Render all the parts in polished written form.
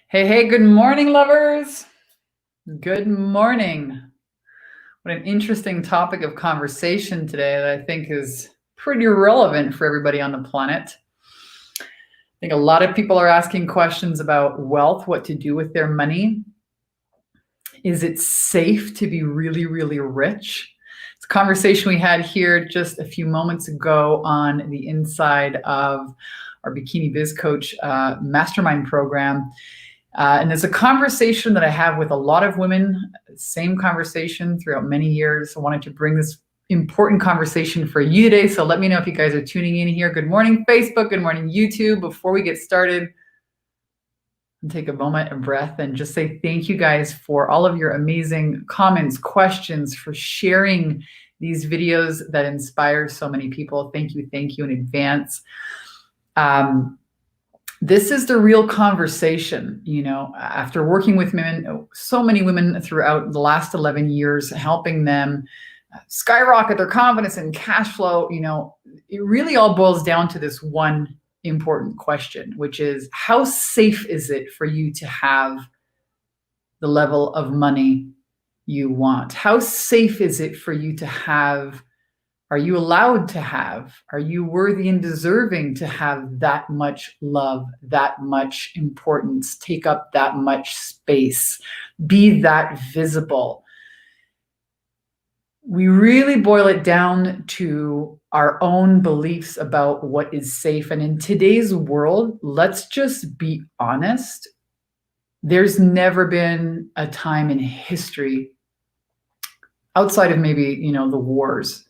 Hey, good morning, lovers. Good morning. What an interesting topic of conversation today that I think is pretty relevant for everybody on the planet. I think a lot of people are asking questions about wealth, what to do with their money. Is it safe to be really, really rich? It's a conversation we had here just a few moments ago on the inside of our Bikini Biz Coach mastermind program. And it's a conversation that I have with a lot of women, same conversation throughout many years. I wanted to bring this important conversation for you today. So let me know if you guys are tuning in here. Good morning, Facebook. Good morning, YouTube. Before we get started, take a moment, a breath, and just say thank you guys for all of your amazing comments, questions, for sharing these videos that inspire so many people. Thank you in advance. This is the real conversation, after working with women, so many women throughout the last 11 years, helping them skyrocket their confidence and cash flow, it really all boils down to this one important question, which is, how safe is it for you to have the level of money you want? How safe is it for you to have? Are you allowed to have? Are you worthy and deserving to have that much love, that much importance, take up that much space, be that visible? We really boil it down to our own beliefs about what is safe. And in today's world, let's just be honest. There's never been a time in history, outside of maybe, the wars,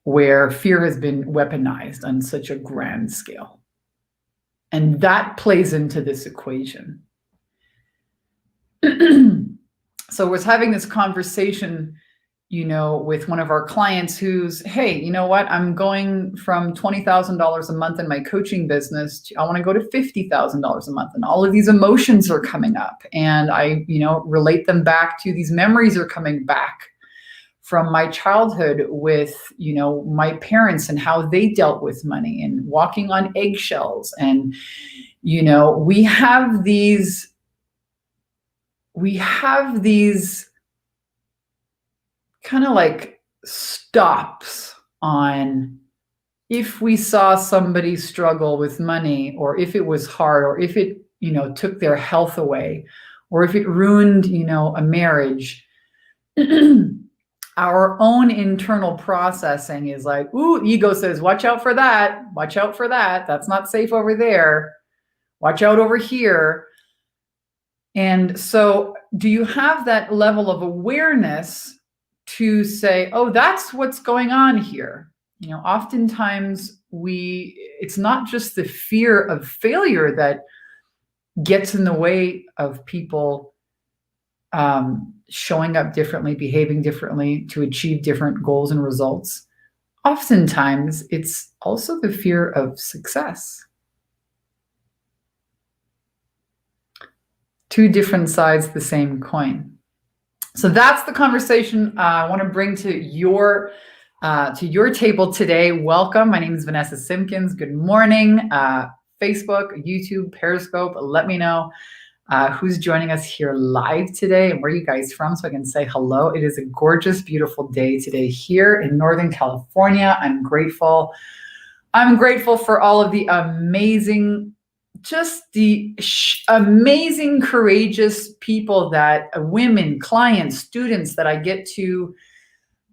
where fear has been weaponized on such a grand scale. And that plays into this equation. So I was having this conversation, with one of our clients who's, hey, you know what? I'm going from $20,000 a month in my coaching business to, I want to go to $50,000 a month. And all of these emotions are coming up. And I, relate them back to these memories are coming back from my childhood with, my parents and how they dealt with money and walking on eggshells. And, we have these kind of like stops on, if we saw somebody struggle with money, or if it was hard, or if it, took their health away, or if it ruined, a marriage. Our own internal processing is like, ooh, ego says, watch out for that. Watch out for that. That's not safe over there. Watch out over here. And so do you have that level of awareness to say, oh, that's what's going on here? Oftentimes it's not just the fear of failure that gets in the way of people showing up differently, behaving differently to achieve different goals and results. Oftentimes, it's also the fear of success. Two different sides of the same coin. So that's the conversation I want to bring to your table today. Welcome. My name is Vanessa Simpkins. Good morning. Facebook, YouTube, Periscope. Let me know who's joining us here live today and where are you guys from, so I can say hello. It is a gorgeous, beautiful day today here in Northern California. I'm grateful for all of the amazing, amazing, courageous people women, clients, students that I get to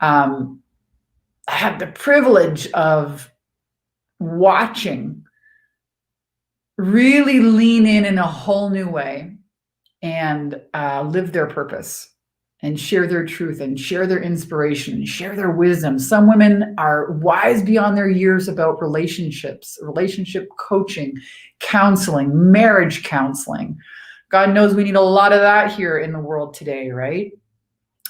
have the privilege of watching really lean in a whole new way and live their purpose and share their truth and share their inspiration and share their wisdom. Some women are wise beyond their years about relationships, relationship coaching, counseling, marriage counseling. God knows we need a lot of that here in the world today, right?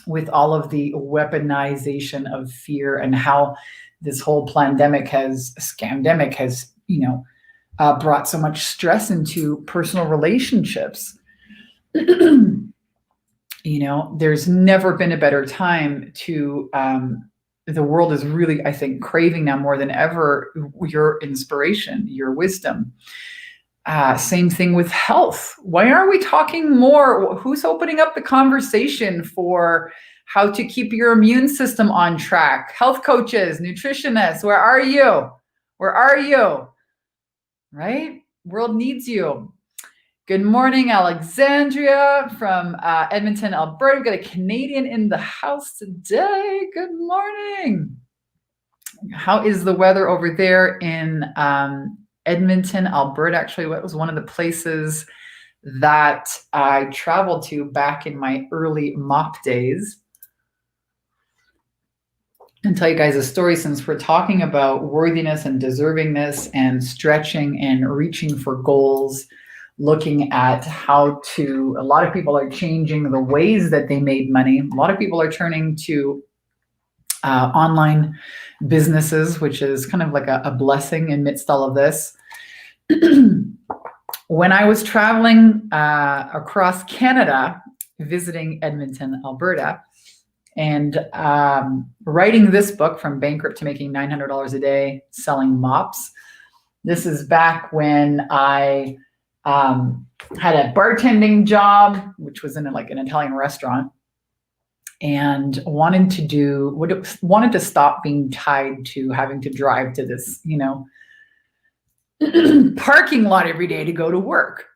With all of the weaponization of fear and how this whole scamdemic has, brought so much stress into personal relationships. There's never been a better time to, the world is really, I think, craving now more than ever your inspiration, your wisdom. Same thing with health. Why aren't we talking more? Who's opening up the conversation for how to keep your immune system on track? Health coaches, nutritionists, where are you? Where are you? Right? World needs you. Good morning, Alexandria from Edmonton, Alberta. We've got a Canadian in the house today. Good morning. How is the weather over there in Edmonton, Alberta? Actually, what was one of the places that I traveled to back in my early MOP days. And tell you guys a story, since we're talking about worthiness and deservingness and stretching and reaching for goals, looking at how to, a lot of people are changing the ways that they made money. A lot of people are turning to online businesses, which is kind of like a blessing amidst all of this. When I was traveling across Canada, visiting Edmonton, Alberta, and writing this book, From Bankrupt to Making $900 a Day Selling Mops. This is back when I had a bartending job, which was in like an Italian restaurant, and wanted to stop being tied to having to drive to this, parking lot every day to go to work.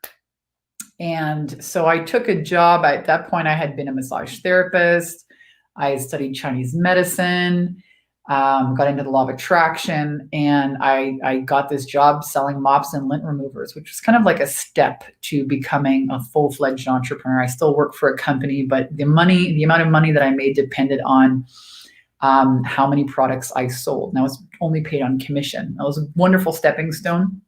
And so I took a job. At that point, I had been a massage therapist. I studied Chinese medicine, got into the law of attraction, and I got this job selling mops and lint removers, which was kind of like a step to becoming a full-fledged entrepreneur. I still work for a company, but the amount of money that I made depended on how many products I sold. And I was only paid on commission. That was a wonderful stepping stone.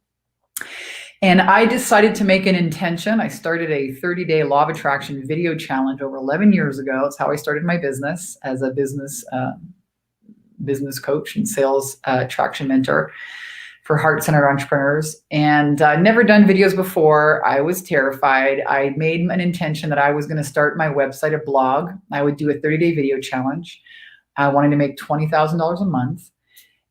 And I decided to make an intention. I started a 30-day law of attraction video challenge over 11 years ago. It's how I started my business as a business coach and sales attraction mentor for heart-centered entrepreneurs. And never done videos before. I was terrified. I made an intention that I was going to start my website, a blog. I would do a 30-day video challenge. I wanted to make $20,000 a month.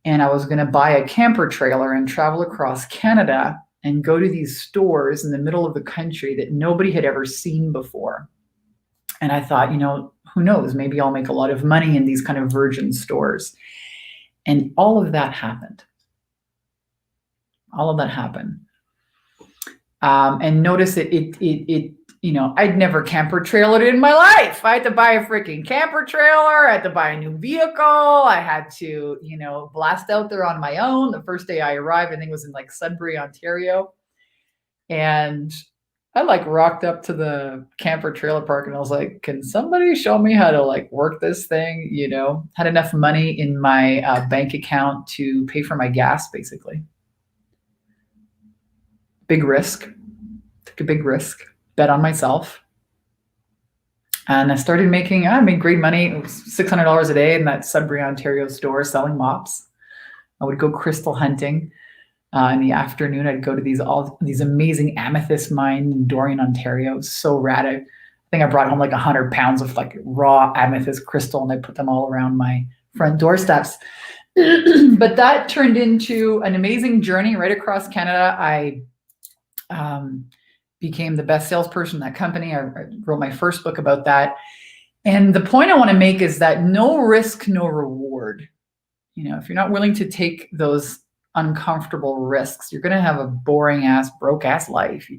And I was going to buy a camper trailer and travel across Canada and go to these stores in the middle of the country that nobody had ever seen before. And I thought, who knows, maybe I'll make a lot of money in these kind of virgin stores. And all of that happened. All of that happened. And notice that I'd never camper trailered in my life. I had to buy a freaking camper trailer. I had to buy a new vehicle. I had to, blast out there on my own. The first day I arrived, I think it was in like Sudbury, Ontario. And I rocked up to the camper trailer park and I was like, can somebody show me how to work this thing? Had enough money in my bank account to pay for my gas, basically. Big risk. Took a big risk. Bet on myself. And I made great money. It was $600 a day in that Sudbury, Ontario store selling mops. I would go crystal hunting in the afternoon. I'd go to these amazing amethyst mine in Dorian, Ontario. It was so rad. I think I brought home 100 pounds of raw amethyst crystal, and I put them all around my front doorsteps. But that turned into an amazing journey right across Canada. I became the best salesperson in that company. I wrote my first book about that. And the point I want to make is that no risk, no reward. If you're not willing to take those uncomfortable risks, you're going to have a boring ass, broke ass life,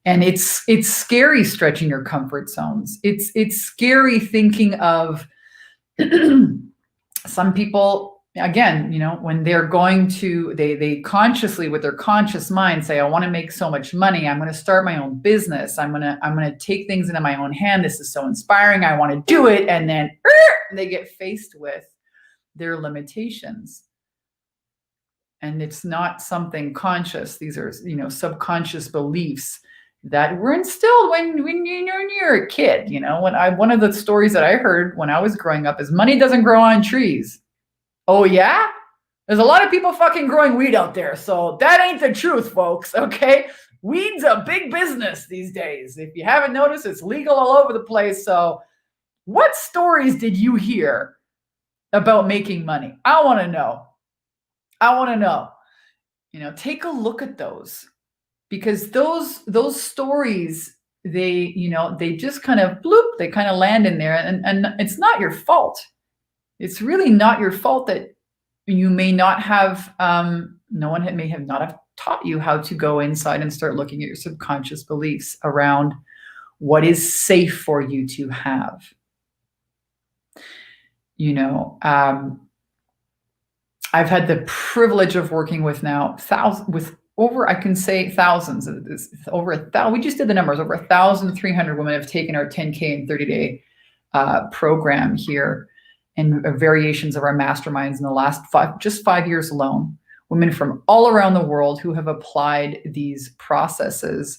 And it's scary stretching your comfort zones. It's scary thinking of some people, again, when they're going to, they consciously, with their conscious mind, say, I want to make so much money. I'm going to start my own business. I'm going to take things into my own hand. This is so inspiring. I want to do it. And then they get faced with their limitations. And it's not something conscious. These are, subconscious beliefs that were instilled when you're a kid. One of the stories that I heard when I was growing up is money doesn't grow on trees. Oh, yeah? There's a lot of people fucking growing weed out there. So that ain't the truth, folks, okay? Weed's a big business these days. If you haven't noticed, it's legal all over the place. So what stories did you hear about making money? I want to know. Take a look at those. because those stories, they just kind of bloop, they kind of land in there, and it's not your fault. It's really not your fault that you may not have, no one may have not have taught you how to go inside and start looking at your subconscious beliefs around what is safe for you to have. I've had the privilege of working with now over, I can say thousands. Over 1,000. We just did the numbers. Over 1,300 women have taken our 10K and 30-day program here, and variations of our masterminds in the last 5 years alone. Women from all around the world who have applied these processes,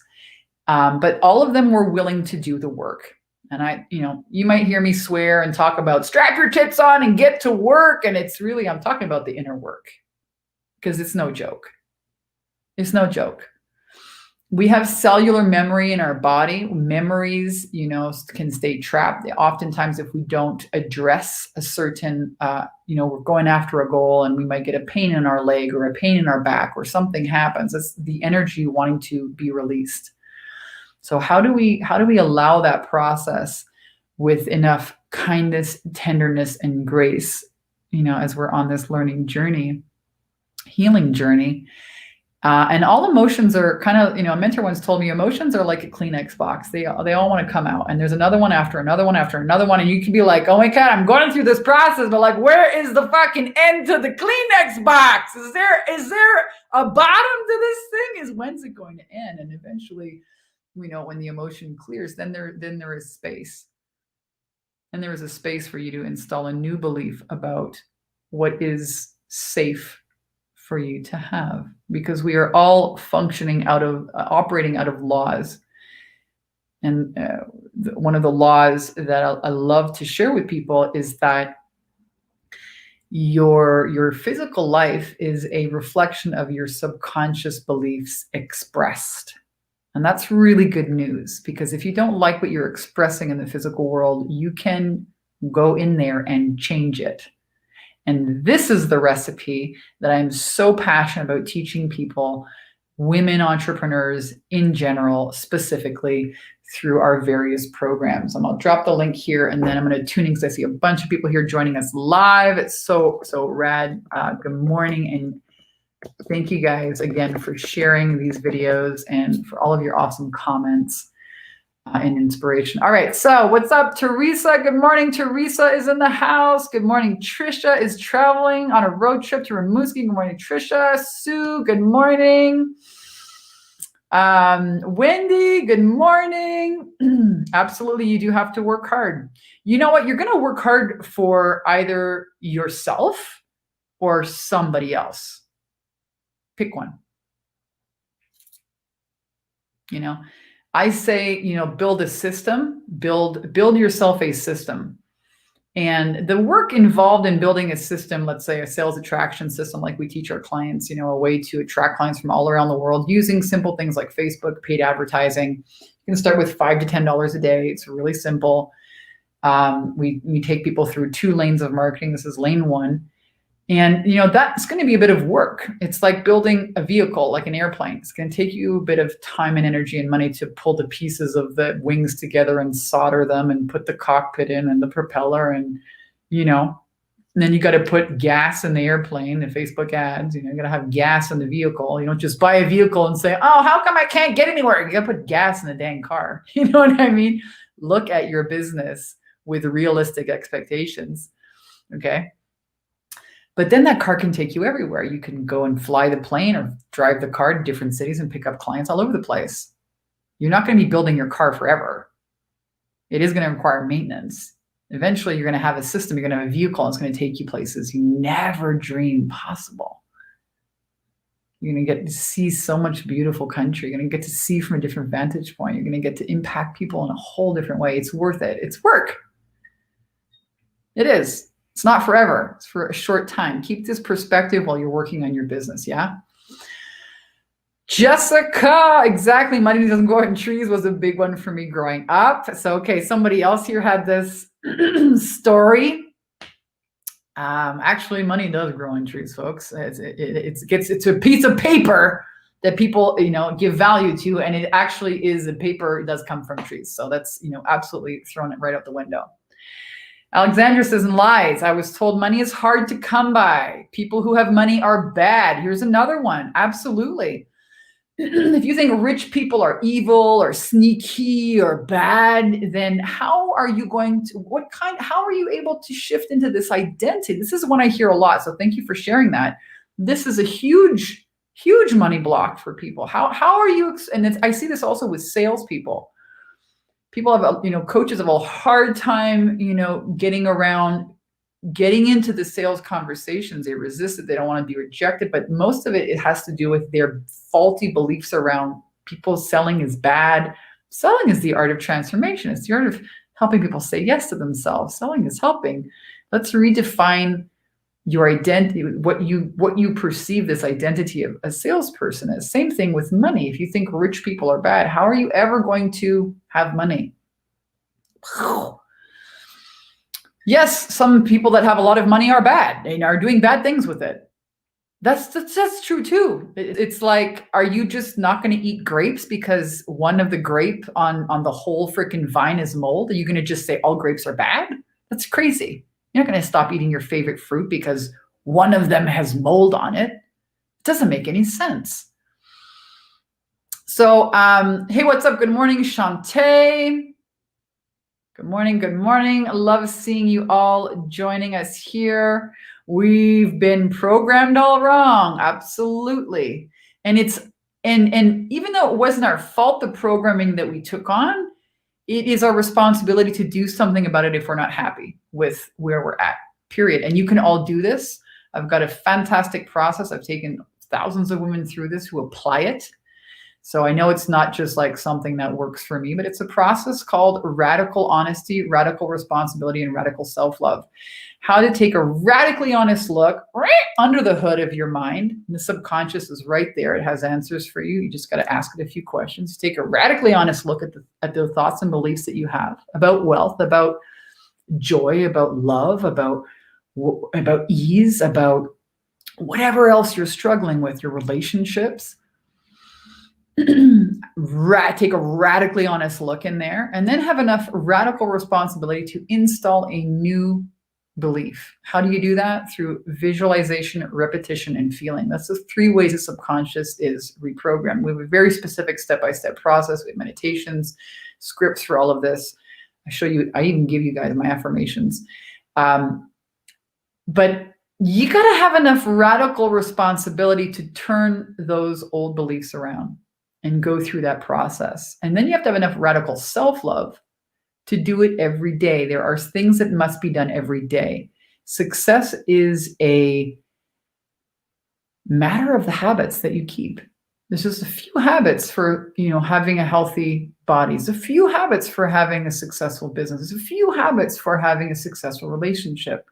but all of them were willing to do the work. And you might hear me swear and talk about strap your tits on and get to work. And it's really, I'm talking about the inner work, because it's no joke. It's no joke. We have cellular memory in our body. Memories, can stay trapped. Oftentimes, if we don't address a certain, we're going after a goal and we might get a pain in our leg or a pain in our back or something happens. It's the energy wanting to be released. So how do we allow that process with enough kindness, tenderness, and grace, as we're on this learning journey, healing journey? And all emotions are kind of, a mentor once told me, emotions are like a Kleenex box. They all want to come out, and there's another one after another one after another one. And you can be like, oh my God, I'm going through this process, but like, where is the fucking end to the Kleenex box? Is there a bottom to this thing? When's it going to end? And eventually, when the emotion clears, then there is space. And there is a space for you to install a new belief about what is safe for you to have, because we are all functioning operating out of laws. And one of the laws that I love to share with people is that your physical life is a reflection of your subconscious beliefs expressed. And that's really good news, because if you don't like what you're expressing in the physical world, you can go in there and change it. And this is the recipe that I'm so passionate about teaching people, women entrepreneurs in general, specifically through our various programs. And I'll drop the link here, and then I'm going to tune in because I see a bunch of people here joining us live. It's so rad. Good morning, and thank you guys again for sharing these videos and for all of your awesome comments and inspiration. All right, so what's up, Teresa? Good morning. Teresa is in the house. Good morning. Trisha is traveling on a road trip to Rimouski. Good morning, Trisha. Sue, good morning. Wendy, good morning. Absolutely, you do have to work hard. You know what? You're going to work hard for either yourself or somebody else. Pick one. I say, build a system, build yourself a system. And the work involved in building a system, let's say a sales attraction system, like we teach our clients, a way to attract clients from all around the world using simple things like Facebook, paid advertising. You can start with $5 to $10 a day. It's really simple. We take people through 2 lanes of marketing. This is lane 1. And, that's going to be a bit of work. It's like building a vehicle, like an airplane. It's going to take you a bit of time and energy and money to pull the pieces of the wings together and solder them and put the cockpit in and the propeller and, and then you got to put gas in the airplane, the Facebook ads, you got to have gas in the vehicle. You don't just buy a vehicle and say, oh, how come I can't get anywhere? You got to put gas in the dang car. You know what I mean? Look at your business with realistic expectations. Okay. But then that car can take you everywhere. You can go and fly the plane or drive the car to different cities and pick up clients all over the place. You're not going to be building your car forever. It is going to require maintenance. Eventually, you're going to have a system. You're going to have a vehicle. And it's going to take you places you never dreamed possible. You're going to get to see so much beautiful country. You're going to get to see from a different vantage point. You're going to get to impact people in a whole different way. It's worth it. It's work. It is. It's not forever. It's for a short time. Keep this perspective while you're working on your business, yeah? Jessica, exactly. Money doesn't grow in trees was a big one for me growing up. So, okay, somebody else here had this story. Actually, money does grow in trees, folks. It's a piece of paper that people, give value to, and it actually is, the paper does come from trees. So that's, absolutely throwing it right out the window. Alexandra says, in lies, I was told money is hard to come by. People who have money are bad. Here's another one. Absolutely. If you think rich people are evil or sneaky or bad, then how are you able to shift into this identity? This is one I hear a lot. So thank you for sharing that. This is a huge, huge money block for people. How are you? And I see this also with salespeople. People have, coaches have a hard time, getting into the sales conversations. They resist it. They don't want to be rejected. But most of it has to do with their faulty beliefs around people selling is bad. Selling is the art of transformation. It's the art of helping people say yes to themselves. Selling is helping. Let's redefine your identity, what you perceive this identity of a salesperson as. Same thing with money. If you think rich people are bad, how are you ever going to have money? Yes, some people that have a lot of money are bad and are doing bad things with it. That's true too. It's like, are you just not going to eat grapes because one of the grape on the whole freaking vine is mold? Are you going to just say all grapes are bad? That's crazy. You're not going to stop eating your favorite fruit because one of them has mold on it. It doesn't make any sense. So, hey, what's up? Good morning, Shantae. Good morning. Good morning. I love seeing you all joining us here. We've been programmed all wrong. Absolutely. And and even though it wasn't our fault, the programming that we took on, it is our responsibility to do something about it if we're not happy with where we're at, period. And you can all do this. I've got a fantastic process. I've taken thousands of women through this who apply it. So I know it's not just like something that works for me, but it's a process called radical honesty, radical responsibility, and radical self-love. How to take a radically honest look right under the hood of your mind. And the subconscious is right there. It has answers for you. You just got to ask it a few questions. Take a radically honest look at the thoughts and beliefs that you have about wealth, about joy, about love, about ease, about whatever else you're struggling with, your relationships. Take a radically honest look in there, and then have enough radical responsibility to install a new belief. How do you do that? Through visualization, repetition, and feeling. That's the 3 ways the subconscious is reprogrammed. We have a very specific step-by-step process. We have meditations, scripts for all of this. I even give you guys my affirmations. But you got to have enough radical responsibility to turn those old beliefs around and go through that process. And then you have to have enough radical self-love to do it every day. There are things that must be done every day. Success is a matter of the habits that you keep. There's just a few habits for, having a healthy body. There's a few habits for having a successful business. There's a few habits for having a successful relationship.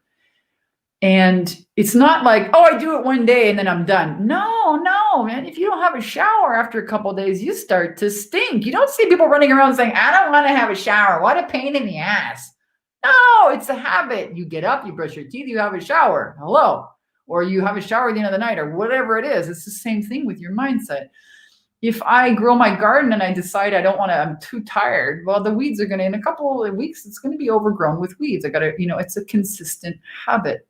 And it's not like, oh, I do it one day and then I'm done. No, man. If you don't have a shower after a couple of days, you start to stink. You don't see people running around saying, I don't want to have a shower. What a pain in the ass. No, it's a habit. You get up, you brush your teeth, you have a shower. Hello. Or you have a shower at the end of the night, or whatever it is. It's the same thing with your mindset. If I grow my garden and I decide I'm too tired, well, the weeds are in a couple of weeks, it's going to be overgrown with weeds. It's a consistent habit.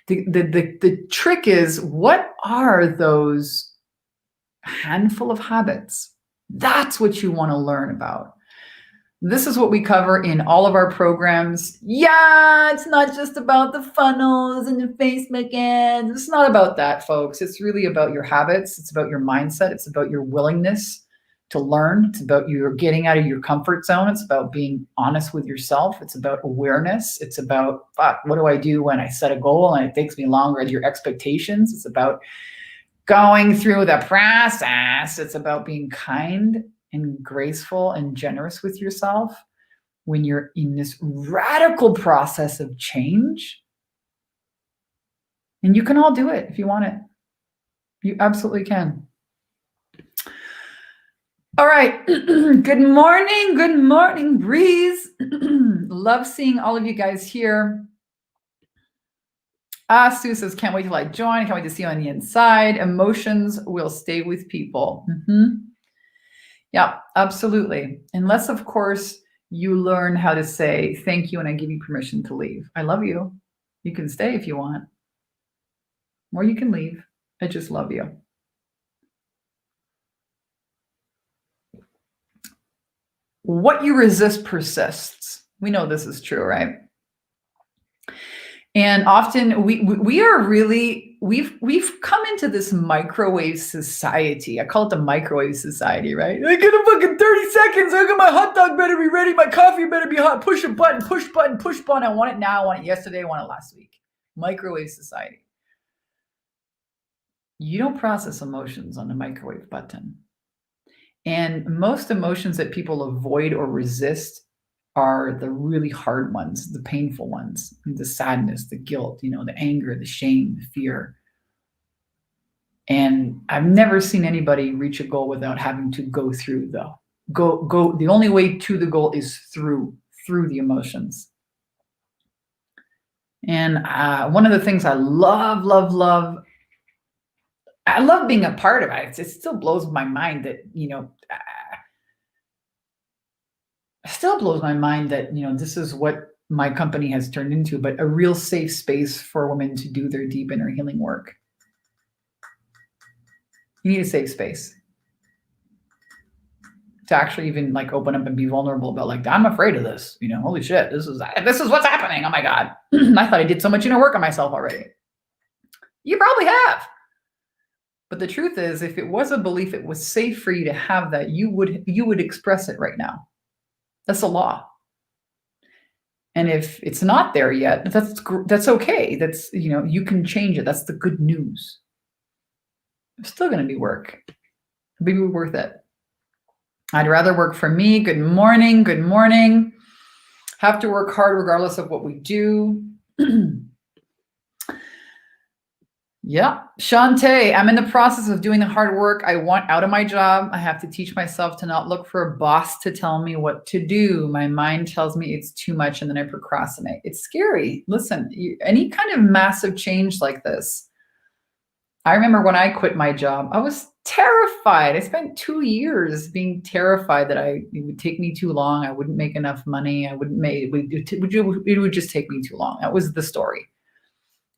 The trick is, what are those handful of habits? That's what you want to learn about. This is what we cover in all of our programs. Yeah, it's not just about the funnels and the Facebook ads. It's not about that, folks. It's really about your habits. It's about your mindset. It's about your willingness to learn. It's about you getting out of your comfort zone. It's about being honest with yourself. It's about awareness. It's about, what do I do when I set a goal and it takes me longer than your expectations? It's about going through the process. It's about being kind and graceful and generous with yourself when you're in this radical process of change. And you can all do it if you want it. You absolutely can. All right. Good morning, Breeze. Love seeing all of you guys here. Sue says, can't wait till I join. Can't wait to see you on the inside. Emotions will stay with people. Yeah, absolutely. Unless, of course, you learn how to say thank you and I give you permission to leave. I love you. You can stay if you want. Or you can leave. I just love you. What you resist persists. We know this is true, right? And often we are really, we've come into this microwave society. I call it the microwave society, right? I get a fucking 30 seconds. I got my hot dog better be ready. My coffee better be hot. Push a button, push button, push button. I want it now. I want it yesterday. I want it last week. Microwave society. You don't process emotions on the microwave button. And most emotions that people avoid or resist are the really hard ones, the painful ones, the sadness, the guilt, the anger, the shame, the fear. And I've never seen anybody reach a goal without having to go through go. The only way to the goal is through the emotions. And one of the things I love, I love being a part of it. It still blows my mind that, still blows my mind that, this is what my company has turned into, but a real safe space for women to do their deep inner healing work. You need a safe space to actually even open up and be vulnerable about I'm afraid of this, holy shit, this is what's happening. Oh my God. I thought I did so much inner work on myself already. You probably have. But the truth is, if it was a belief, it was safe for you to have that, you would express it right now. That's a law. And if it's not there yet, that's okay. That's, you can change it. That's the good news. It's still going to be work. It'll be worth it. I'd rather work for me. Good morning. Good morning. Have to work hard regardless of what we do. Yeah. Shantae, I'm in the process of doing the hard work I want out of my job. I have to teach myself to not look for a boss to tell me what to do. My mind tells me it's too much and then I procrastinate. It's scary. Listen, any kind of massive change like this. I remember when I quit my job, I was terrified. I spent 2 years being terrified that it would take me too long. I wouldn't make enough money. It would just take me too long. That was the story.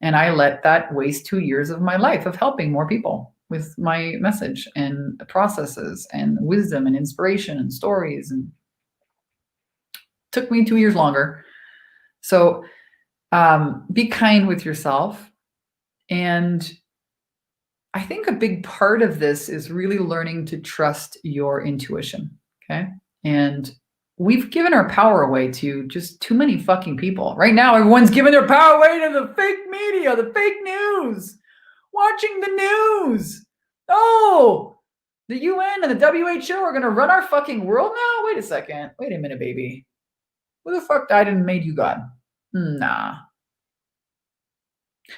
And I let that waste 2 years of my life of helping more people with my message and processes and wisdom and inspiration and stories. And it took me 2 years longer. So be kind with yourself. And I think a big part of this is really learning to trust your intuition. Okay. And we've given our power away to just too many fucking people. Right now, everyone's giving their power away to the fake media, the fake news, watching the news. Oh, the UN and the WHO are going to run our fucking world now? Wait a second. Wait a minute, baby. Who the fuck died and made you God? Nah.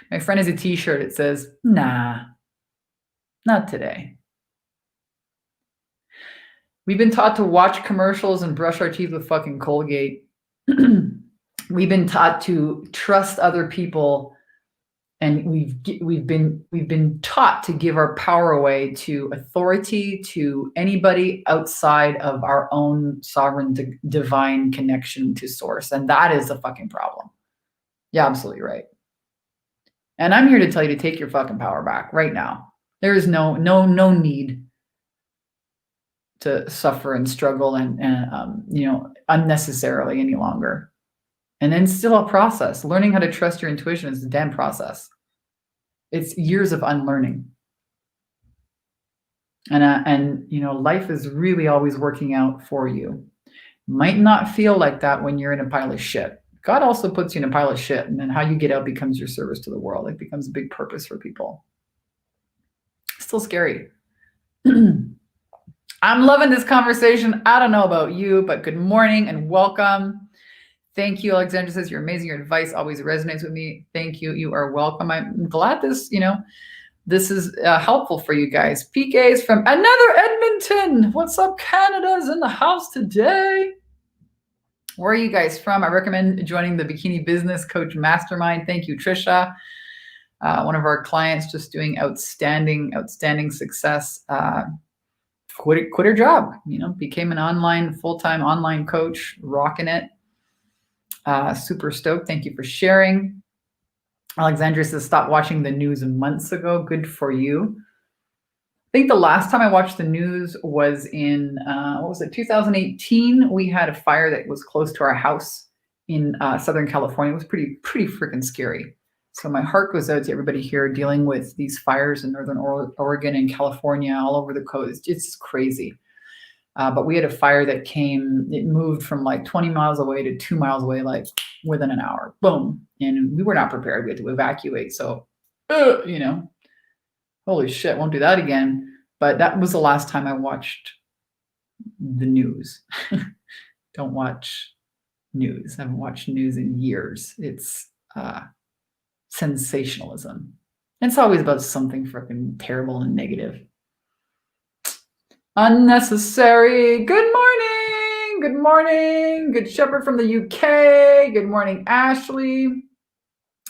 My friend has a t-shirt. It says, nah, not today. We've been taught to watch commercials and brush our teeth with fucking Colgate. We've been taught to trust other people, and we've been taught to give our power away to authority, to anybody outside of our own sovereign divine connection to source, and that is a fucking problem. Yeah, absolutely right. And I'm here to tell you to take your fucking power back right now. There is no need to suffer and struggle and unnecessarily any longer. And then still a process. Learning how to trust your intuition is a damn process. It's years of unlearning. And life is really always working out for you. Might not feel like that when you're in a pile of shit. God also puts you in a pile of shit, and then how you get out becomes your service to the world. It becomes a big purpose for people. Still scary. I'm loving this conversation. I don't know about you, but good morning and welcome. Thank you. Alexandra says, you're amazing. Your advice always resonates with me. Thank you. You are welcome. I'm glad this is helpful for you guys. PK is from another Edmonton. What's up? Canada's in the house today. Where are you guys from? I recommend joining the Bikini Business Coach Mastermind. Thank you, Trisha. One of our clients just doing outstanding success. Quit her job, became an full-time online coach, rocking it. Super stoked. Thank you for sharing. Alexandria says, stop watching the news months ago. Good for you. I think the last time I watched the news was in, 2018. We had a fire that was close to our house in Southern California. It was pretty freaking scary. So my heart goes out to everybody here dealing with these fires in Northern Oregon and California, all over the coast. It's crazy. But we had a fire that it moved from like 20 miles away to 2 miles away, like within an hour, boom. And we were not prepared. We had to evacuate. So, holy shit, won't do that again. But that was the last time I watched the news. Don't watch news. I haven't watched news in years. It's sensationalism. It's always about something freaking terrible and negative. Unnecessary. Good morning. Good morning. Good Shepherd from the UK. Good morning, Ashley.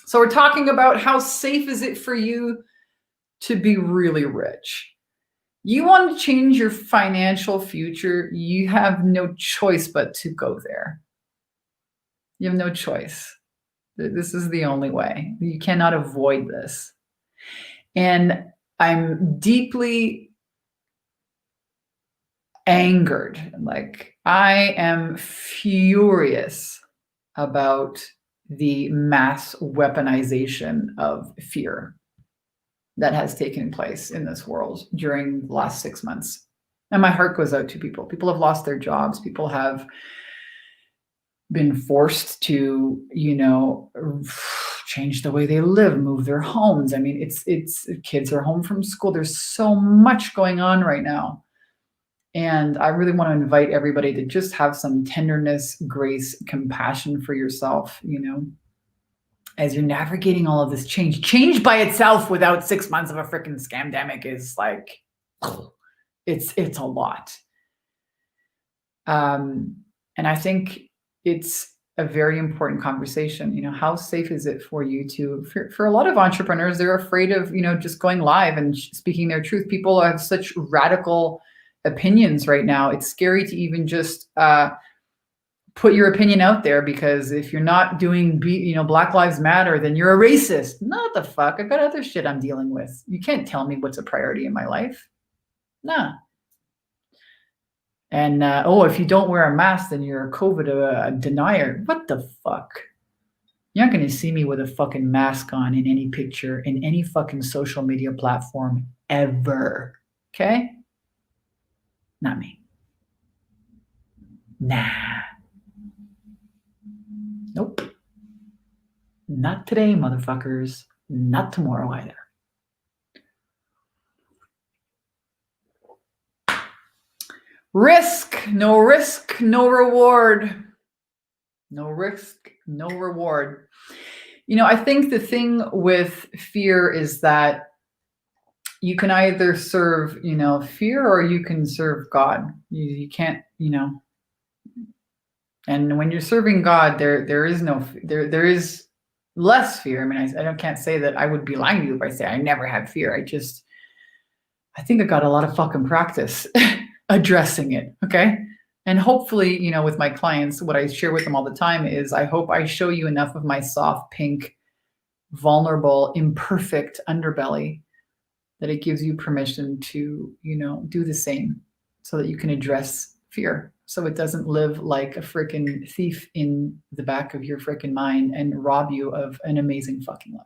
So we're talking about how safe is it for you to be really rich? You want to change your financial future, you have no choice but to go there. You have no choice. This is the only way. You cannot avoid this. And I'm deeply angered. Like, I am furious about the mass weaponization of fear that has taken place in this world during the last 6 months. And my heart goes out to people. People have lost their jobs. People have been forced to, change the way they live, move their homes. I mean, it's kids are home from school. There's so much going on right now. And I really want to invite everybody to just have some tenderness, grace, compassion for yourself, as you're navigating all of this change. Change by itself without 6 months of a freaking scamdemic is like, it's a lot. And I think it's a very important conversation. How safe is it for you for a lot of entrepreneurs, they're afraid of, just going live and speaking their truth. People have such radical opinions right now. It's scary to even just put your opinion out there, because if you're not doing, Black Lives Matter, then you're a racist. Not the fuck. I got other shit I'm dealing with. You can't tell me what's a priority in my life. Nah. And, if you don't wear a mask, then you're a COVID denier. What the fuck? You're not going to see me with a fucking mask on in any picture, in any fucking social media platform ever. Okay? Not me. Nah. Nope. Not today, motherfuckers. Not tomorrow either. Risk, no reward. No risk, no reward. I think the thing with fear is that you can either serve, fear, or you can serve God. You can't, and when you're serving God, there is less fear. I mean, I can't say that I would be lying to you if I say I never had fear. I think I got a lot of fucking practice addressing it. Okay. And hopefully, with my clients, what I share with them all the time is I hope I show you enough of my soft, pink, vulnerable, imperfect underbelly that it gives you permission to, do the same, so that you can address fear, so it doesn't live like a freaking thief in the back of your freaking mind and rob you of an amazing fucking life.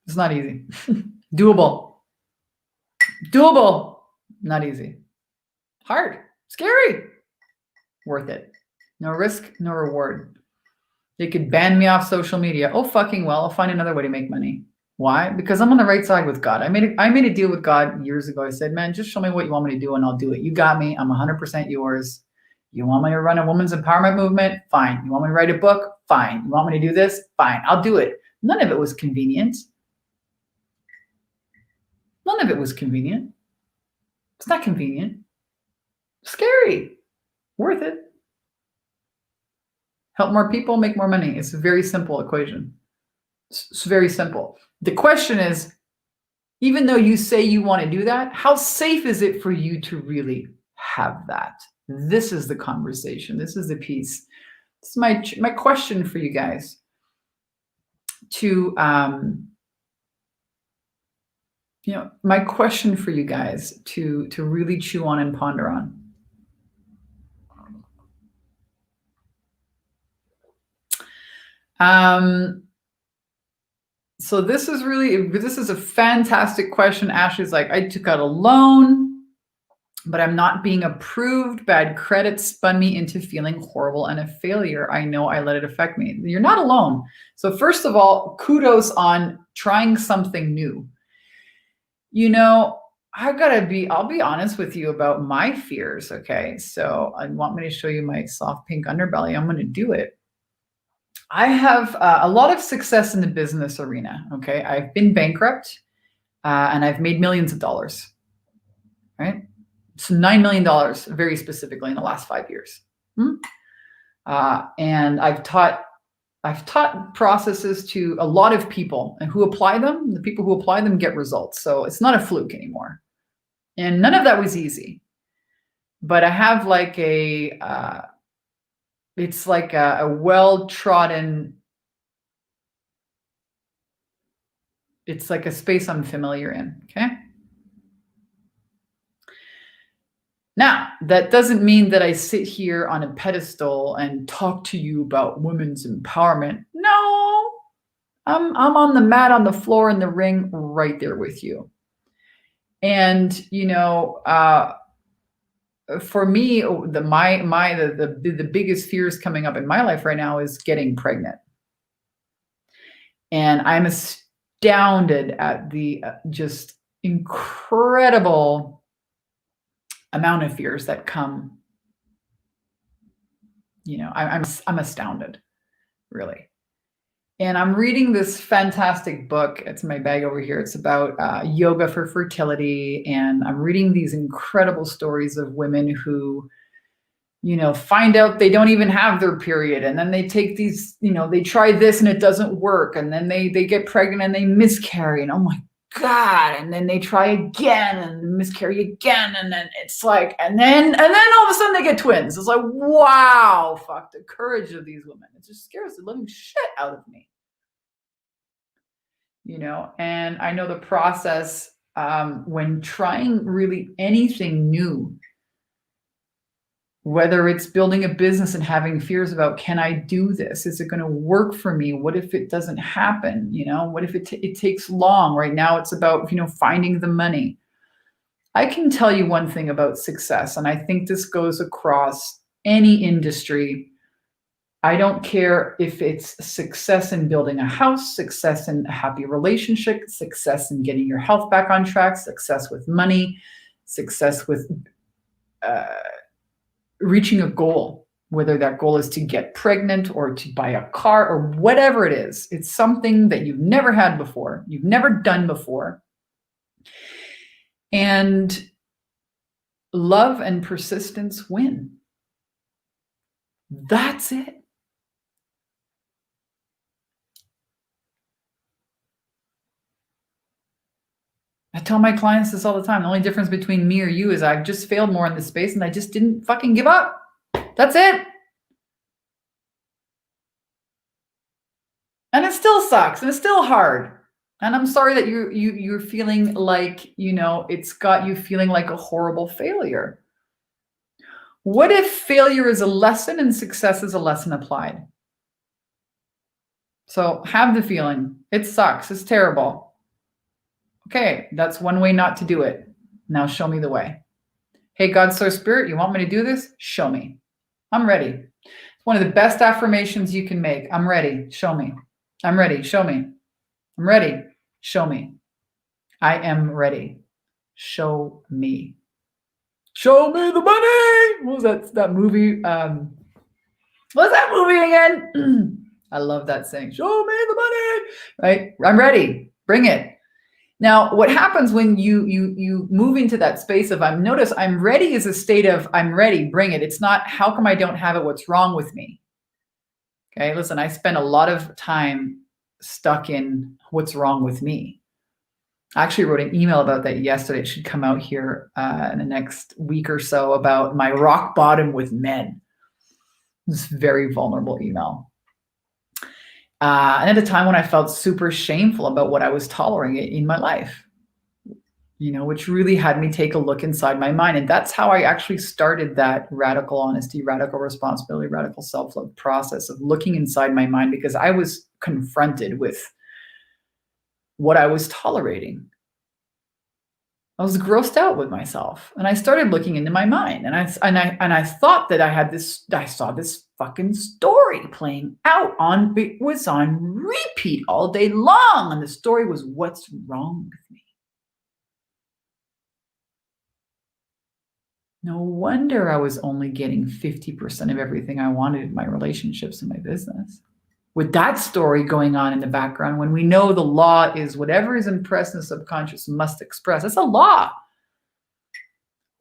It's not easy. Doable, not easy. Hard, scary, worth it. No risk, no reward. They could ban me off social media. Oh, fucking well, I'll find another way to make money. Why? Because I'm on the right side with God. I made a deal with God years ago. I said, man, just show me what you want me to do and I'll do it. You got me. I'm 100% yours. You want me to run a women's empowerment movement? Fine. You want me to write a book? Fine. You want me to do this? Fine. I'll do it. None of it was convenient. None of it was convenient. It's not convenient. Scary. Worth it. Help more people, make more money. It's a very simple equation. It's very simple. The question is, even though you say you want to do that, how safe is it for you to really have that? This is the conversation. This is the piece. This is my question for you guys to, my question for you guys to really chew on and ponder on. So this is a fantastic question. Ashley's like, I took out a loan, but I'm not being approved. Bad credit spun me into feeling horrible and a failure. I know I let it affect me. You're not alone. So first of all, kudos on trying something new. I'll be honest with you about my fears. Okay. So I want me to show you my soft pink underbelly. I'm going to do it. I have a lot of success in the business arena. Okay. I've been bankrupt and I've made millions of dollars, right? So $9 million very specifically in the last 5 years. And I've taught processes to a lot of people, and who apply them, the people who apply them get results. So it's not a fluke anymore. And none of that was easy. But I have like it's like a well-trodden, it's like a space I'm familiar in, okay? Now, that doesn't mean that I sit here on a pedestal and talk to you about women's empowerment. No, I'm on the mat, on the floor, in the ring, right there with you. And, for me, the biggest fears coming up in my life right now is getting pregnant. And I'm astounded at the just incredible amount of fears that come. I'm astounded, really. And I'm reading this fantastic book. It's in my bag over here. It's about yoga for fertility. And I'm reading these incredible stories of women who, find out they don't even have their period. And then they take these, they try this and it doesn't work. And then they get pregnant and they miscarry. And oh my God. And then they try again and miscarry again. And then it's like, and then all of a sudden they get twins. It's like, wow, fuck the courage of these women. It just scares the living shit out of me. And I know the process when trying really anything new, whether it's building a business and having fears about, can I do this? Is it going to work for me? What if it doesn't happen? What if it takes long? Right now it's about, finding the money. I can tell you one thing about success, and I think this goes across any industry. I don't care if it's success in building a house, success in a happy relationship, success in getting your health back on track, success with money, success with reaching a goal, whether that goal is to get pregnant or to buy a car or whatever it is. It's something that you've never had before, you've never done before. And love and persistence win. That's it. I tell my clients this all the time. The only difference between me or you is I've just failed more in this space and I just didn't fucking give up. That's it. And it still sucks and it's still hard. And I'm sorry that you're feeling like, it's got you feeling like a horrible failure. What if failure is a lesson and success is a lesson applied? So have the feeling. It sucks. It's terrible. Okay, that's one way not to do it. Now show me the way. Hey, God, Source, Spirit, you want me to do this? Show me. I'm ready. It's one of the best affirmations you can make. I'm ready. Show me. I'm ready. Show me. I'm ready. Show me. I am ready. Show me. Show me the money. What was that movie? What's that movie again? I love that saying. Show me the money. Right? I'm ready. Bring it. Now, what happens when you move into that space of notice I'm ready is a state of I'm ready, bring it. It's not how come I don't have it, what's wrong with me? Okay, listen, I spend a lot of time stuck in what's wrong with me. I actually wrote an email about that yesterday. It should come out here in the next week or so about my rock bottom with men. This very vulnerable email. And at a time when I felt super shameful about what I was tolerating in my life, which really had me take a look inside my mind. And that's how I actually started that radical honesty, radical responsibility, radical self-love process of looking inside my mind, because I was confronted with what I was tolerating. I was grossed out with myself, and I started looking into my mind, and I thought that I saw this fucking story playing out it was on repeat all day long, and the story was, what's wrong with me? No wonder I was only getting 50% of everything I wanted in my relationships and my business. With that story going on in the background, when we know the law is whatever is impressed in the subconscious must express. That's a law.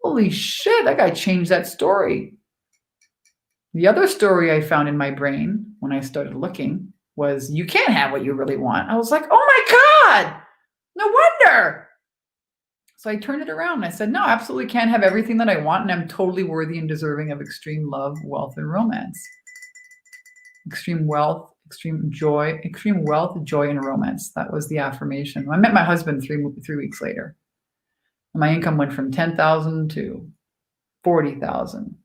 Holy shit, that guy changed that story. The other story I found in my brain when I started looking was, you can't have what you really want. I was like, oh my God, no wonder. So I turned it around and I said, no, I absolutely can't have everything that I want, and I'm totally worthy and deserving of extreme love, wealth, and romance. Extreme wealth, extreme wealth, joy, and romance. That was the affirmation. I met my husband 3 weeks later. And my income went from 10,000 to 40,000,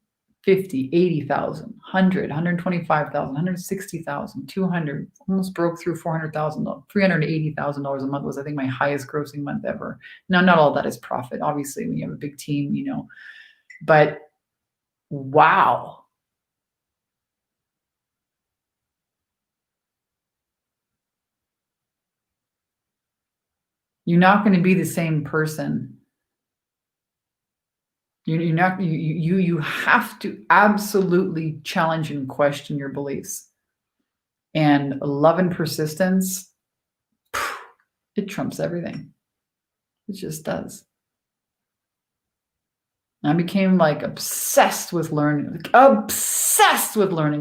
50, 80,000, 100, 125,000, 160,000, 200, almost broke through $400,000, $380,000 a month was, I think, my highest grossing month ever. Now, not all that is profit, obviously, when you have a big team, but wow. You're not going to be the same person. You have to absolutely challenge and question your beliefs. And love and persistence, it trumps everything. It just does. I became obsessed with learning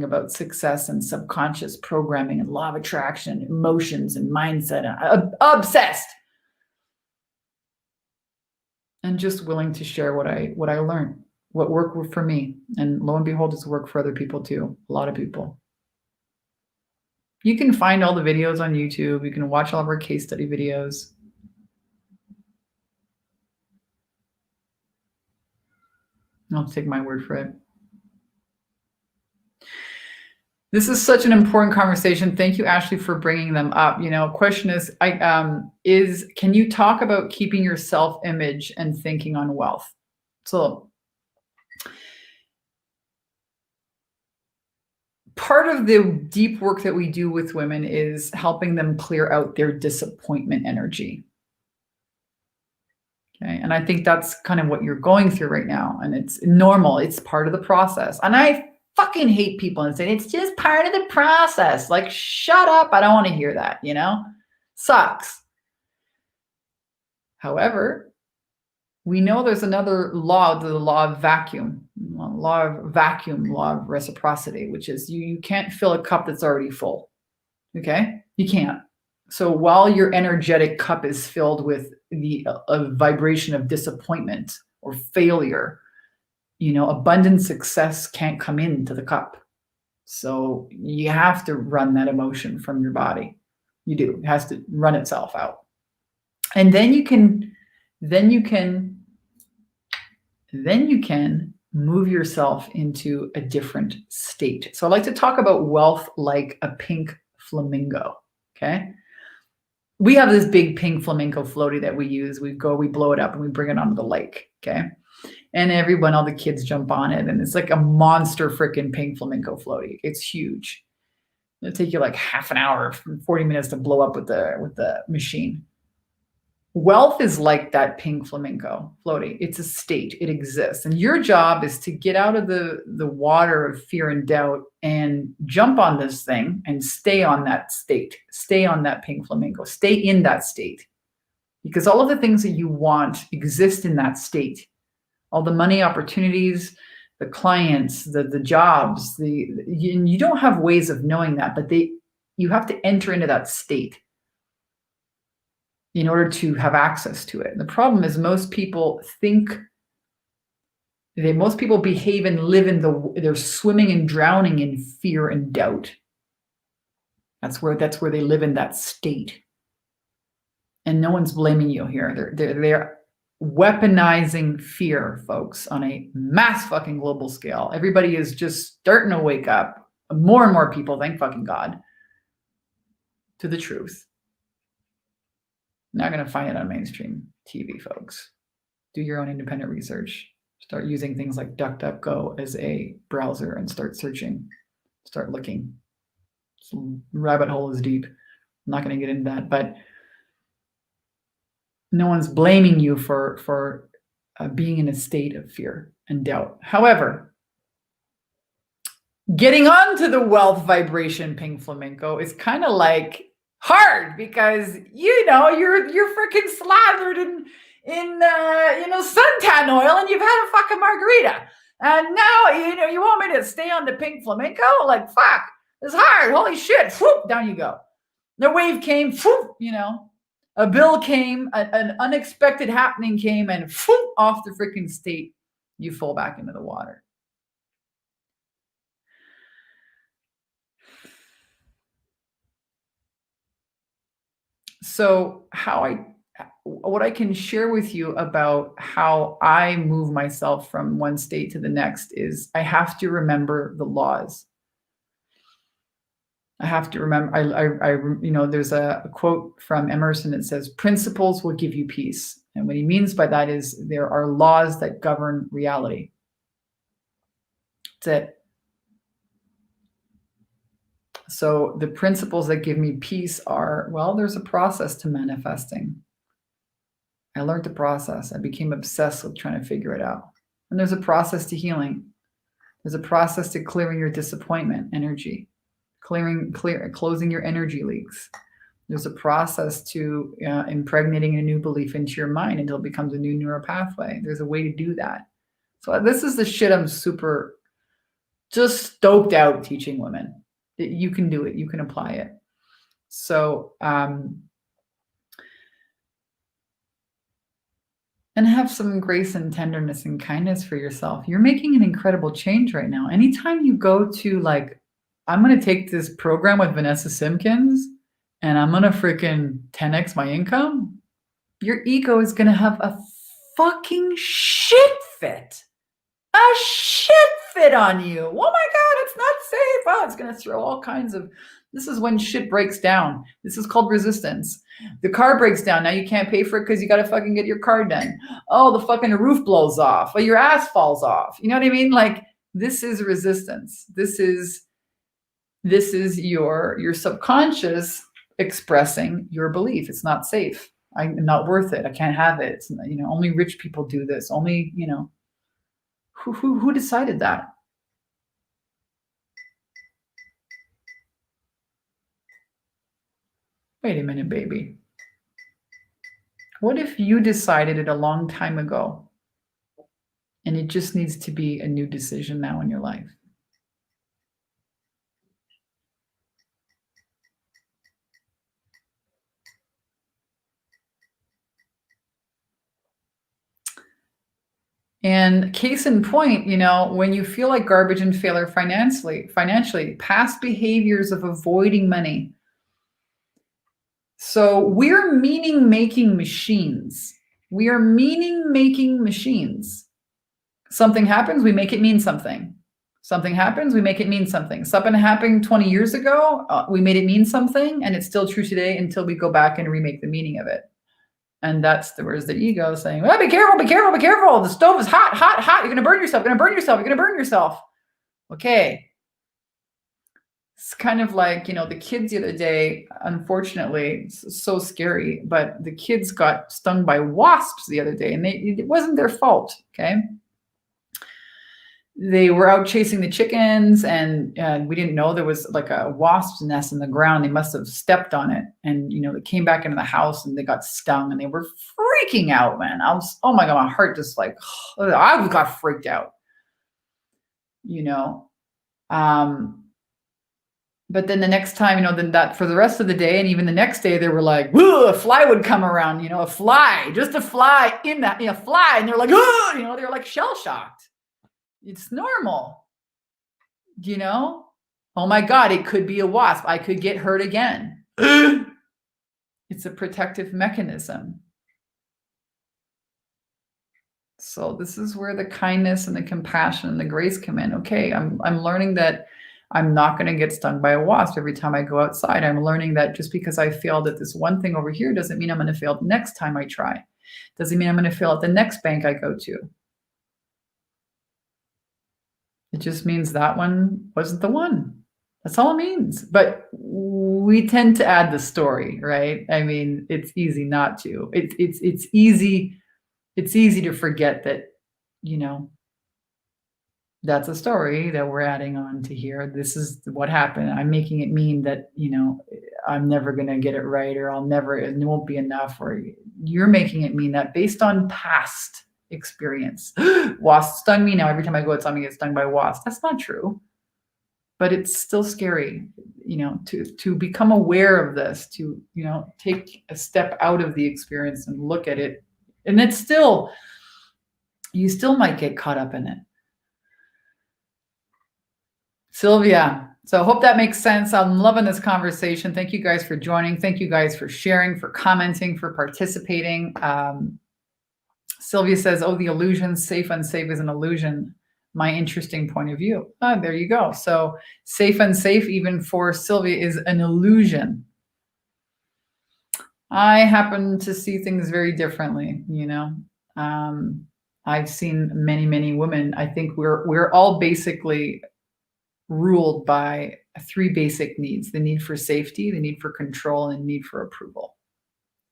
about success and subconscious programming and law of attraction, emotions and mindset. Obsessed. And just willing to share what I learned, what worked for me. And lo and behold, it's worked for other people too. A lot of people. You can find all the videos on YouTube. You can watch all of our case study videos. I'll take my word for it. This is such an important conversation. Thank you, Ashley, for bringing them up. Question is, can you talk about keeping your self-image and thinking on wealth? So part of the deep work that we do with women is helping them clear out their disappointment energy. Okay. And I think that's kind of what you're going through right now. And it's normal. It's part of the process. And I fucking hate people and say, it's just part of the process. Like, shut up. I don't want to hear that, Sucks. However, we know there's another law, the law of vacuum, law of reciprocity, which is you can't fill a cup that's already full. Okay? You can't. So while your energetic cup is filled with a vibration of disappointment or failure, abundant success can't come into the cup. So you have to run that emotion from your body. You do. It has to run itself out. And then you can move yourself into a different state. So I like to talk about wealth like a pink flamingo. Okay. We have this big pink flamingo floaty that we use. We blow it up and we bring it onto the lake. Okay. And all the kids jump on it, and it's like a monster freaking pink flamingo floaty. It's huge. It'll take you like half an hour, 40 minutes to blow up with the machine. Wealth is like that pink flamingo floaty. It's a state. It exists. And your job is to get out of the water of fear and doubt and jump on this thing and stay on that state. Stay on that pink flamingo. Stay in that state. Because all of the things that you want exist in that state. All the money, opportunities, the clients, the jobs, you don't have ways of knowing that, but you have to enter into that state in order to have access to it. And the problem is most people behave and live they're swimming and drowning in fear and doubt. That's where they live in that state. And no one's blaming you here. They're weaponizing fear, folks, on a mass fucking global scale. Everybody is just starting to wake up. More and more people, thank fucking God, to the truth. Not going to find it on mainstream TV, folks. Do your own independent research. Start using things like DuckDuckGo as a browser and start searching. Start looking. Some rabbit hole is deep. I'm not going to get into that, but no one's blaming you for being in a state of fear and doubt. However, getting onto the wealth vibration pink flamenco is kind of like hard because you're freaking slathered in suntan oil and you've had a fucking margarita, and now you want me to stay on the pink flamenco? Like, fuck, it's hard. Holy shit! Whoop, down you go. The wave came. Whoop, a bill came, an unexpected happening came, and whoop, off the freaking state you fall back into the water. So what I can share with you about how I move myself from one state to the next is I have to remember the laws. I have to remember, there's a quote from Emerson that says, principles will give you peace. And what he means by that is there are laws that govern reality. That's it. So the principles that give me peace are, well, there's a process to manifesting. I learned the process. I became obsessed with trying to figure it out. And there's a process to healing. There's a process to clearing your disappointment energy, closing your energy leaks. There's a process to impregnating a new belief into your mind until it becomes a new neural pathway. There's a way to do that. So this is the shit I'm super just stoked out teaching women. You can do it. You can apply it. So, and have some grace and tenderness and kindness for yourself. You're making an incredible change right now. Anytime you go to I'm going to take this program with Vanessa Simpkins and I'm going to freaking 10x my income, your ego is going to have a fucking shit fit. A shit fit on you. Oh my God, it's not safe. Oh, it's going to throw all kinds of, this is when shit breaks down. This is called resistance. The car breaks down. Now you can't pay for it because you got to fucking get your car done. Oh, the fucking roof blows off. Or your ass falls off. You know what I mean? This is resistance. This is your subconscious expressing your belief. It's not safe. I'm not worth it. I can't have it. It's, only rich people do this. Only, who decided that? Wait a minute, baby. What if you decided it a long time ago and it just needs to be a new decision now in your life? And case in point, when you feel like garbage and failure financially, past behaviors of avoiding money. So we're meaning-making machines. We are meaning-making machines. Something happens, we make it mean something. Something happens, we make it mean something. Something happened 20 years ago, we made it mean something, and it's still true today until we go back and remake the meaning of it. And that's where's the ego saying, well, be careful, be careful, be careful. The stove is hot, hot, hot. You're going to burn yourself. You're going to burn yourself. You're going to burn yourself. Okay. It's kind of like, the kids the other day, unfortunately, it's so scary, but the kids got stung by wasps the other day and it wasn't their fault. Okay. They were out chasing the chickens and we didn't know there was like a wasp's nest in the ground. They must have stepped on it. And, they came back into the house and they got stung and they were freaking out, man. Oh my God, my heart just I got freaked out. you know. But then the next time, then that for the rest of the day, and even the next day, they were like, whoa, a fly would come around, a fly, just a fly in that, fly. And they're like, oh, they're like shell shocked. It's normal, Oh my God, it could be a wasp. I could get hurt again. It's a protective mechanism. So this is where the kindness and the compassion and the grace come in. Okay, I'm learning that I'm not going to get stung by a wasp every time I go outside. I'm learning that just because I failed at this one thing over here doesn't mean I'm going to fail the next time I try. Doesn't mean I'm going to fail at the next bank I go to. It just means that one wasn't the one. That's all it means. But we tend to add the story, right? I mean, it's easy not to. It's easy to forget that, that's a story that we're adding on to here. This is what happened. I'm making it mean that, I'm never going to get it right, or it won't be enough, or you're making it mean that based on past experience. Wasp stung me. Now every time I go outside, I get stung by a wasp. That's not true. But it's still scary, to become aware of this, to, take a step out of the experience and look at it. And you still might get caught up in it. Sylvia, so I hope that makes sense. I'm loving this conversation. Thank you guys for joining. Thank you guys for sharing, for commenting, for participating. Sylvia says, oh, the illusion, safe, unsafe is an illusion. My interesting point of view. Oh, there you go. So safe, unsafe, even for Sylvia, is an illusion. I happen to see things very differently, I've seen many, many women. I think we're all basically ruled by 3 basic needs: the need for safety, the need for control, and the need for approval.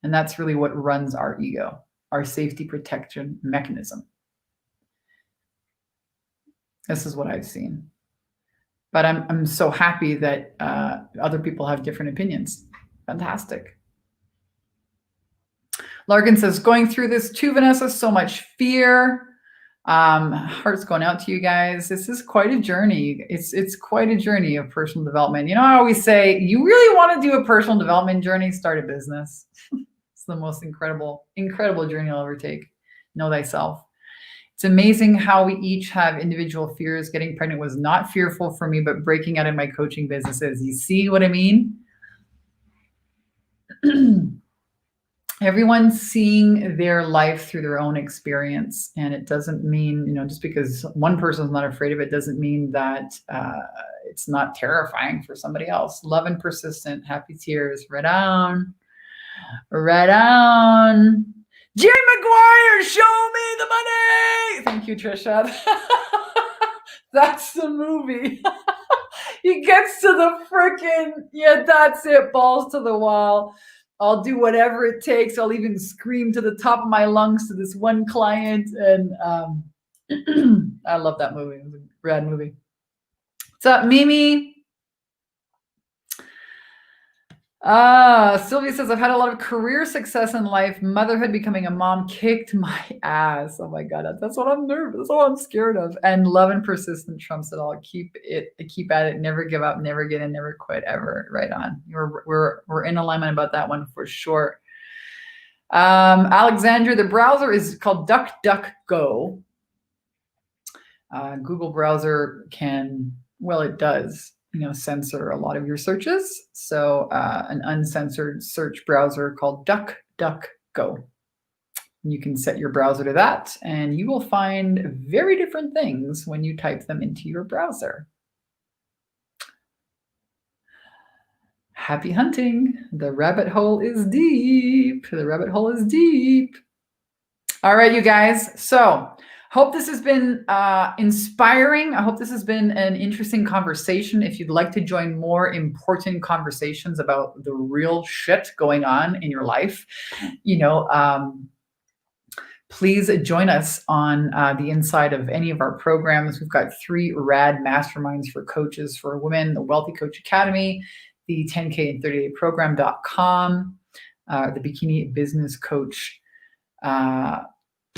And that's really what runs our ego, our safety protection mechanism. This is what I've seen. But I'm so happy that other people have different opinions. Fantastic. Larkin says, going through this too, Vanessa, so much fear. Heart's going out to you guys. This is quite a journey. It's quite a journey of personal development. I always say, you really want to do a personal development journey, start a business. It's the most incredible journey you'll ever take. Know thyself. It's amazing how we each have individual fears. Getting pregnant was not fearful for me, but breaking out in my coaching business is. You see what I mean? Everyone's seeing their life through their own experience. And it doesn't mean, just because one person's not afraid of it, doesn't mean that it's not terrifying for somebody else. Love and persistent, happy tears, right on. Right on. Jerry Maguire, show me the money. Thank you, Trisha. That's the movie. He gets to the frickin', that's it, balls to the wall. I'll do whatever it takes. I'll even scream to the top of my lungs to this one client. And I love that movie. It was a rad movie. What's up, Mimi? Sylvia says, I've had a lot of career success in life. Motherhood, becoming a mom, kicked my ass. Oh my God, that's what I'm nervous. That's what I'm scared of. And love and persistence trumps it all. Keep at it. Never give up. Never get in. Never quit. Ever. Right on. We're in alignment about that one for sure. Alexandra, the browser is called DuckDuckGo. Google browser it does. Censor a lot of your searches. So an uncensored search browser called DuckDuckGo. You can set your browser to that, and you will find very different things when you type them into your browser. Happy hunting. The rabbit hole is deep. The rabbit hole is deep. All right, you guys. So hope this has been inspiring. I hope this has been an interesting conversation. If you'd like to join more important conversations about the real shit going on in your life, please join us on the inside of any of our programs. We've got 3 rad masterminds for coaches for women: the Wealthy Coach Academy, the 10K and 30-day program.com, the Bikini Business Coach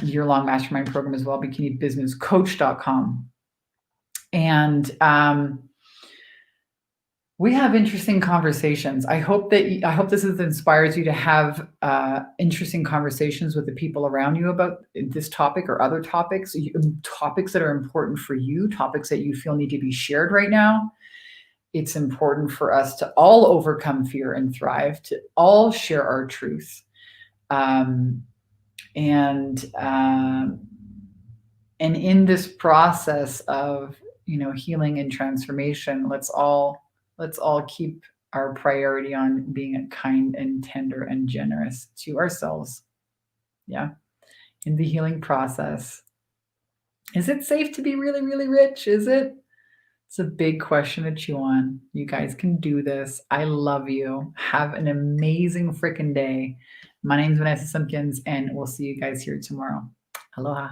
year-long mastermind program as well, bikinibusinesscoach.com. And we have interesting conversations. I hope this inspires you to have interesting conversations with the people around you about this topic or other topics, topics that are important for you, topics that you feel need to be shared right now. It's important for us to all overcome fear and thrive, to all share our truth. And in this process of, healing and transformation, let's all keep our priority on being kind and tender and generous to ourselves. Yeah. In the healing process. Is it safe to be really, really rich? Is it? It's a big question to chew on. You guys can do this. I love you. Have an amazing freaking day. My name's Vanessa Simpkins, and we'll see you guys here tomorrow. Aloha.